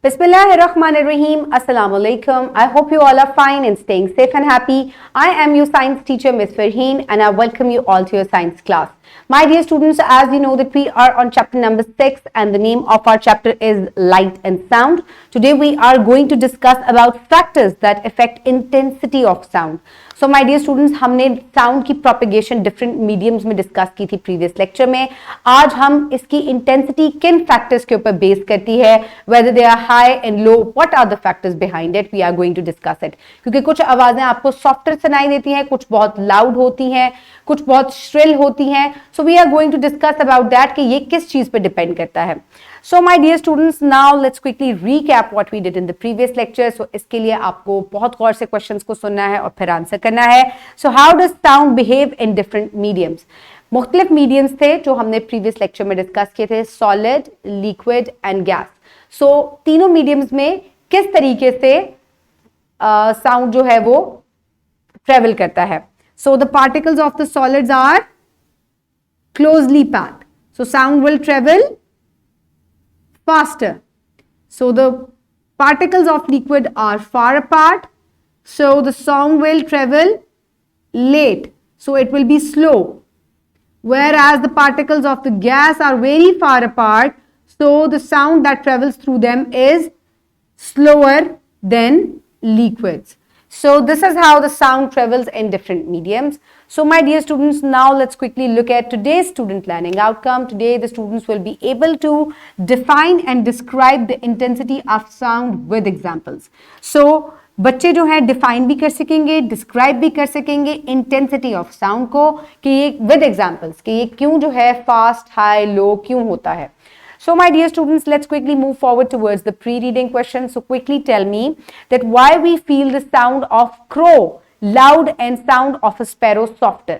Bismillahirrahmanirrahim. Assalamu alaikum. I hope you all are fine and staying safe and happy. I am your science teacher, Miss Farheen, and I welcome you all to your science class. My dear students, as you know that we are on chapter number 6 and the name of our chapter is Light and Sound. Today we are going to discuss about factors that affect intensity of sound. So my dear students, हमने sound की propagation different mediums में discuss की थी previous lecture में. आज हम इसकी intensity किन factors के ऊपर base करती है, whether they are high and low, what are the factors behind it, we are going to discuss it. क्योंकि कुछ आवाजें आपको softer सुनाई देती हैं, कुछ बहुत loud होती हैं, कुछ बहुत shrill होती हैं. So we are going to discuss about that कि ये किस चीज पे depend करता है. So my dear students, now let's quickly recap what we did in the previous lecture. So इसके लिए आपको बहुत गौर से questions को सुनना है और फिर आंसर करना है. So how does sound behave in different mediums? मुख्तलिफ mediums थे जो हमने previous lecture में discuss किए थे, solid, liquid and gas. So तीनों mediums में किस तरीके से sound जो है वो travel करता है. So the particles of the solids are closely packed. So sound will travel faster. So the particles of liquid are far apart. So the sound will travel late. So it will be slow. Whereas the particles of the gas are very far apart. So the sound that travels through them is slower than liquids. So this is how the sound travels in different mediums. So my dear students, now let's quickly look at today's student learning outcome. Today the students will be able to define and describe the intensity of sound with examples. So बच्चे जो हैं define भी कर सकेंगे, describe भी कर सकेंगे intensity of sound को कि ये विद एग्जांपल्स कि ये क्यों जो है फास्ट, हाई, लो क्यों होता है. So my dear students, let's quickly move forward towards the pre-reading question. So quickly tell me that why we feel the sound of crow loud and sound of a sparrow softer.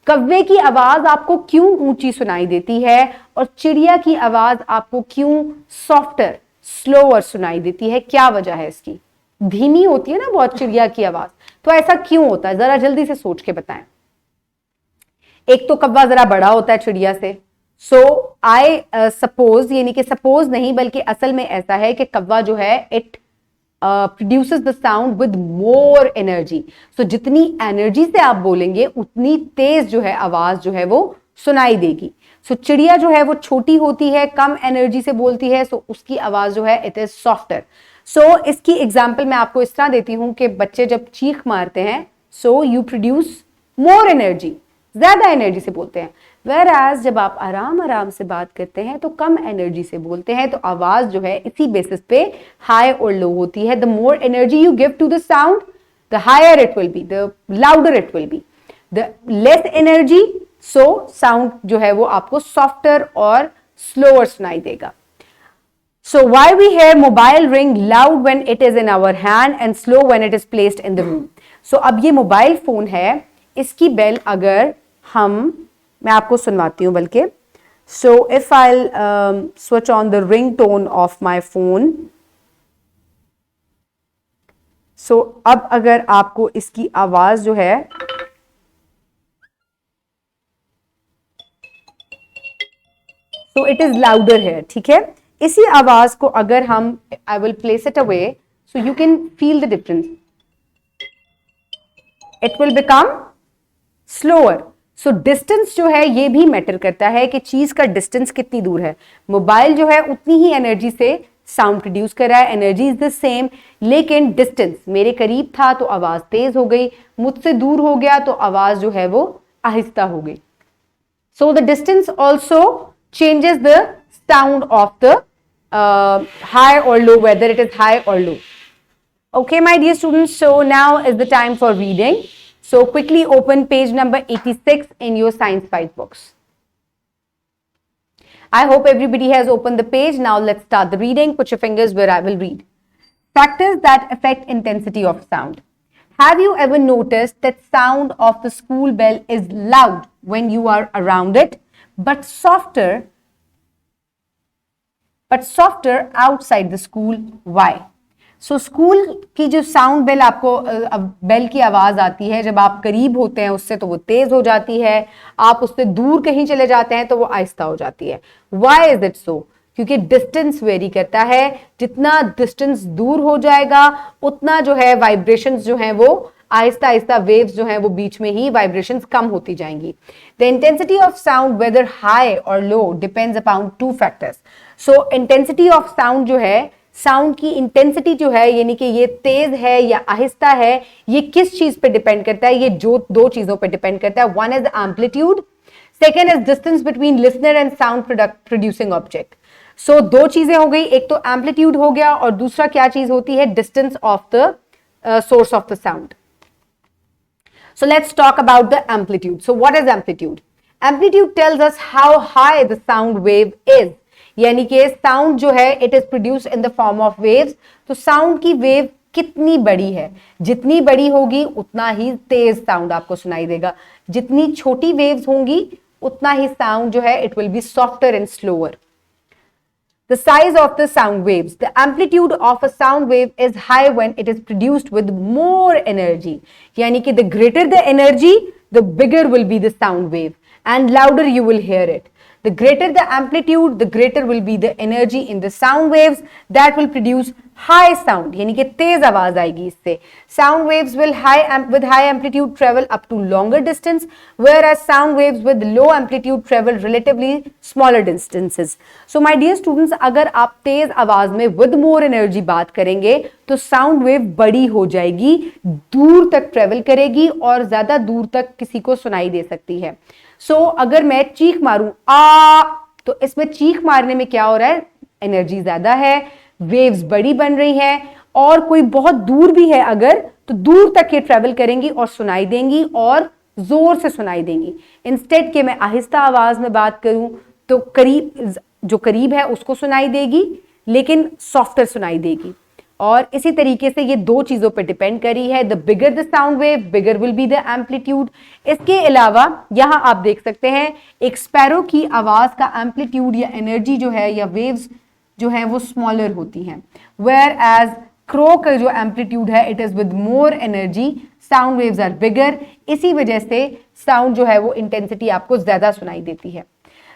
कव्वे की आवाज आपको क्यों ऊंची सुनाई देती है और चिड़िया की आवाज आपको क्यों सॉफ्टर, स्लोअर सुनाई देती है? क्या वजह है इसकी? धीमी होती है ना बहुत चिड़िया की आवाज, तो ऐसा क्यों होता है? जरा जल्दी से सोच के बताएं. एक तो कव्वा जरा बड़ा होता है चिड़िया से. सो आई सपोज, यानी कि सपोज नहीं बल्कि असल में ऐसा है कि कव्वा जो है it produces the sound with more energy. So जितनी एनर्जी से आप बोलेंगे उतनी तेज जो है आवाज जो है वो सुनाई देगी. सो चिड़िया जो है वो छोटी होती है, कम एनर्जी से बोलती है, सो उसकी आवाज जो है इट इज सॉफ्टर. सो इसकी एग्जाम्पल मैं आपको इस तरह देती हूं कि बच्चे जब चीख मारते हैं so you produce more energy, ज्यादा एनर्जी से बोलते हैं. Whereas जब आप आराम आराम से बात करते हैं तो कम एनर्जी से बोलते हैं, तो आवाज जो है इसी बेसिस पे हाई और लो होती है. The more energy you give to the sound the higher it will be, the louder it will be. The less energy, so sound जो है वो आपको सॉफ्टर और स्लोअर सुनाई देगा. So why we hear mobile ring loud when it is in our hand and slow when it is placed in the room. So अब ये mobile phone है, इसकी बेल अगर मैं आपको सुनवाती हूँ बल्कि. So if I switch on the ring tone of my phone. So अब अगर आपको इसकी आवाज जो है तो इट इज लाउडर है, ठीक है. इसी आवाज को अगर हम I will place it away so you can feel the difference. It will become slower. So distance जो है ये भी मैटर करता है कि चीज का डिस्टेंस कितनी दूर है. मोबाइल जो है उतनी ही एनर्जी से साउंड प्रोड्यूस कर रहा है, एनर्जी इज द सेम, लेकिन डिस्टेंस मेरे करीब था तो आवाज तेज हो गई, मुझसे दूर हो गया तो आवाज जो है वो आहिस्ता हो गई. So the distance also changes the sound of the high or low, whether it is high or low. Okay, my dear students, so now is the time for reading. So quickly open page number 86 in your science 5 books. I hope everybody has opened the page. Now let's start the reading. Put your fingers where I will read. Factors that affect intensity of sound. Have you ever noticed that sound of the school bell is loud when you are around it, but softer outside the school? Why? So school की जो sound bell आपको bell की आवाज आती है, जब आप करीब होते हैं उससे तो वो तेज हो जाती है, आप उससे दूर कहीं चले जाते हैं तो वो आहिस्ता हो जाती है. Why is it so? क्योंकि डिस्टेंस वेरी करता है, जितना डिस्टेंस दूर हो जाएगा उतना जो है वाइब्रेशंस जो हैं वो आहिस्ता आहिस्ता वेव्स जो हैं वो बीच में ही वाइब्रेशंस कम होती जाएंगी. The intensity of sound whether high or low depends upon two factors. So intensity of sound जो है, साउंड की इंटेंसिटी जो है, यानी कि ये तेज है या आहिस्ता है, ये किस चीज पे डिपेंड करता है? ये जो दो चीजों पे डिपेंड करता है. One is amplitude, second is distance between listener and sound producing object. So दो चीजें हो गई, एक तो एम्पलीट्यूड हो गया और दूसरा क्या चीज होती है? Distance of the source of the sound. So let's talk about the amplitude. So what is amplitude? Amplitude tells us how high the sound wave is. यानी कि साउंड जो है it is produced in the form of waves. तो sound की wave कितनी बड़ी है, जितनी बड़ी होगी उतना ही तेज साउंड आपको सुनाई देगा. जितनी छोटी वेव्स होंगी उतना ही साउंड जो है it will B softer and slower. The size of the sound waves. The amplitude of a sound wave is high when it is produced with more energy. यानी कि the greater the energy, the bigger will be the sound wave and louder you will hear it. The greater the amplitude, the greater will be the energy in the sound waves that will produce high sound. यानी कि तेज आवाज आएगी इससे. Sound waves will with high amplitude travel up to longer distance, whereas sound waves with low amplitude travel relatively smaller distances. So my dear students, अगर आप तेज आवाज में with more energy बात करेंगे तो sound wave बड़ी हो जाएगी, दूर तक ट्रेवल करेगी और ज्यादा दूर तक किसी को सुनाई दे सकती है. सो अगर मैं चीख मारूं आ, तो इसमें चीख मारने में क्या हो रहा है? एनर्जी ज्यादा है, वेव्स बड़ी बन रही हैं, और कोई बहुत दूर भी है अगर, तो दूर तक ये ट्रेवल करेंगी और सुनाई देंगी और जोर से सुनाई देंगी. इंस्टेड के मैं आहिस्ता आवाज में बात करूं तो करीब, जो करीब है उसको सुनाई देगी लेकिन सॉफ्टर सुनाई देगी. और इसी तरीके से ये दो चीजों पर डिपेंड करी है. The bigger the sound wave, bigger will be the amplitude. इसके अलावा यहां आप देख सकते हैं एक स्पैरो की आवाज का एम्पलीट्यूड या एनर्जी जो है या वेव्स जो है वो स्मॉलर होती हैं, वेयर एज क्रो का जो एम्पलीट्यूड है it is with more energy, sound waves are bigger. इसी वजह से साउंड जो है वो इंटेंसिटी आपको ज्यादा सुनाई देती है.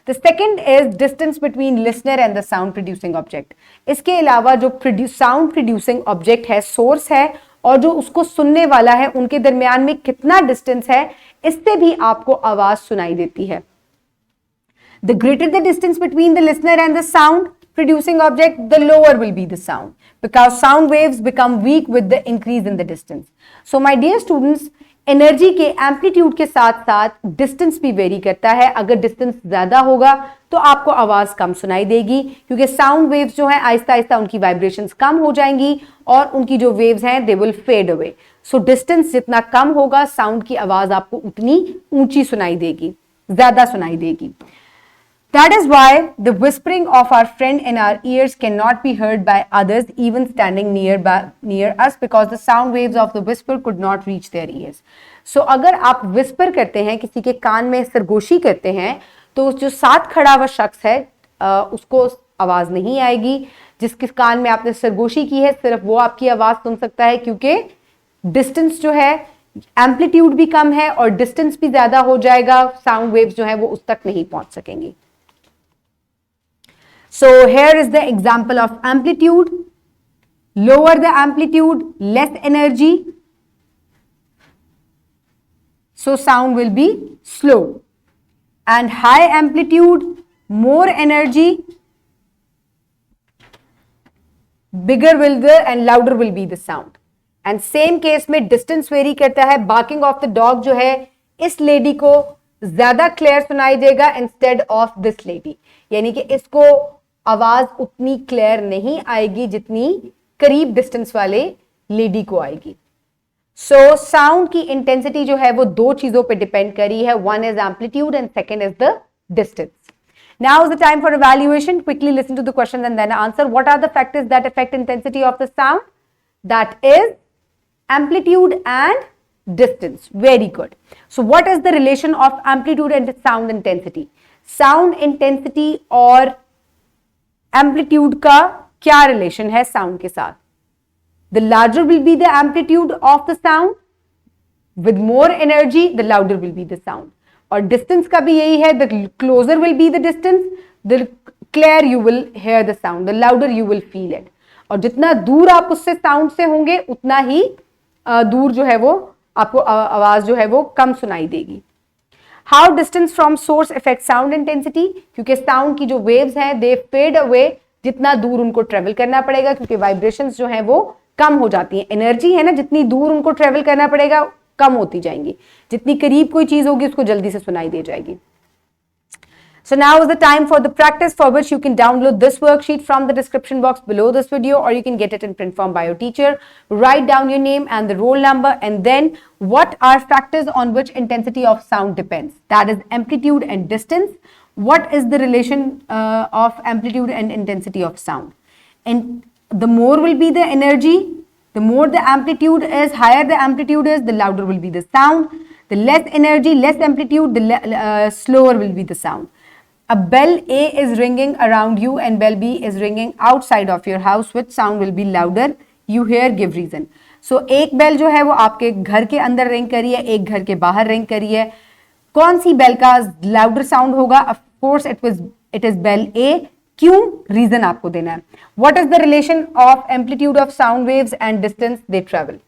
The second is distance between listener and the sound producing object. इसके अलावा जो sound producing object है, source है, और जो उसको सुनने वाला है, उनके दरमियान में कितना डिस्टेंस है, इससे भी आपको आवाज सुनाई देती है. The greater the distance between the listener and the sound producing object, the lower will be the sound, because sound waves become weak with the increase in the distance. So my dear students, energy के amplitude के साथ साथ distance भी very करता है. अगर distance ज्यादा होगा तो आपको आवाज कम सुनाई देगी, क्योंकि साउंड वेव्स जो है आहिस्ता आहिस्ता उनकी वाइब्रेशंस कम हो जाएंगी और उनकी जो वेव्स हैं they will fade away. So distance जितना कम होगा साउंड की आवाज आपको उतनी ऊंची सुनाई देगी, ज्यादा सुनाई देगी. That is why the whispering of our friend in our ears cannot be heard by others even standing near us, because the sound waves of the whisper could not reach their ears. So अगर आप whisper करते हैं, किसी के कान में सरगोशी करते हैं, तो जो साथ खड़ा हुआ शख्स है उसको आवाज नहीं आएगी. जिसके कान में आपने सरगोशी की है सिर्फ वो आपकी आवाज सुन सकता है, क्योंकि डिस्टेंस जो है, एम्पलीट्यूड भी कम है और डिस्टेंस भी ज्यादा हो जाएगा. साउंड वेव्स जो है वो उस तक नहीं पहुंच सकेंगी. So here is the example of amplitude. Lower the amplitude, less energy. So sound will be slow. And high amplitude, more energy. Bigger will the and louder will be the sound. And same case में distance vary करता है. Barking of the dog जो है इस lady को ज्यादा clear सुनाई देगा instead of this lady. यानी कि इसको आवाज उतनी क्लियर नहीं आएगी जितनी करीब डिस्टेंस वाले लेडी को आएगी. सो साउंड की इंटेंसिटी जो है वो दो चीजों पे डिपेंड करी है. One is amplitude and second is the distance. Now is the time for evaluation. Quickly listen to the question and then answer. What are the factors that affect intensity of the sound? That is amplitude and distance. Very good. So what is the relation of amplitude and sound intensity? Sound intensity और amplitude का क्या relation है sound के साथ? The larger will be the amplitude of the sound, with more energy the louder will be the sound. और distance का भी यही है, the closer will be the distance, the clear you will hear the sound, the louder you will feel it. और जितना दूर आप उससे साउंड से होंगे उतना ही दूर जो है वो आपको आवाज जो है वो कम सुनाई देगी. How distance from source affects sound intensity? क्योंकि साउंड की जो वेव्स हैं they fade away, जितना दूर उनको ट्रेवल करना पड़ेगा, क्योंकि वाइब्रेशंस जो हैं वो कम हो जाती हैं. एनर्जी है ना, जितनी दूर उनको ट्रेवल करना पड़ेगा कम होती जाएंगी, जितनी करीब कोई चीज होगी उसको जल्दी से सुनाई दे जाएगी. So now is the time for the practice, for which you can download this worksheet from the description box below this video, or you can get it in print form by your teacher. Write down your name and the roll number, and then what are factors on which intensity of sound depends. That is amplitude and distance. What is the relation of amplitude and intensity of sound? And the more will be the energy, the more the amplitude is, higher the amplitude is, the louder will be the sound. The less energy, less amplitude, the slower will be the sound. A bell A is ringing around you and bell B is ringing outside of your house. Which sound will be louder? You hear, give reason. So एक bell जो है वो आपके घर के अंदर ring करी है, एक घर के बाहर रिंग करी है. कौन सी बेल का लाउडर साउंड होगा? Of course it is bell A. क्यों? रीजन आपको देना है. What is the relation of amplitude of sound waves and distance they travel?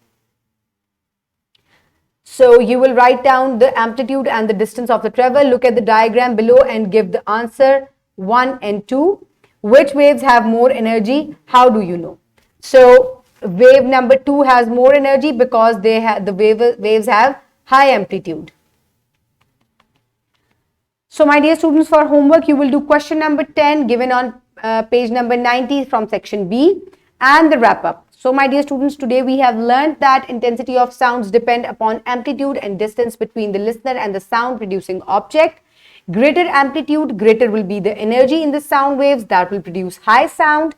So you will write down the amplitude and the distance of the travel. Look at the diagram below and give the answer 1 and 2. Which waves have more energy? How do you know? So wave number 2 has more energy because the waves have high amplitude. So my dear students, for homework you will do question number 10 given on page number 90 from section B, and the wrap up. So my dear students, today we have learned that intensity of sounds depend upon amplitude and distance between the listener and the sound producing object. Greater amplitude, greater will be the energy in the sound waves that will produce high sound.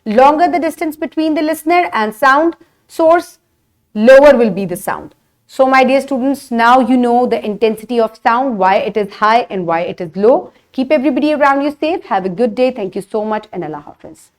Longer the distance between the listener and sound source, lower will be the sound. So my dear students, now you know the intensity of sound, why it is high and why it is low. Keep everybody around you safe. Have a good day. Thank you so much, and Allah Hafiz.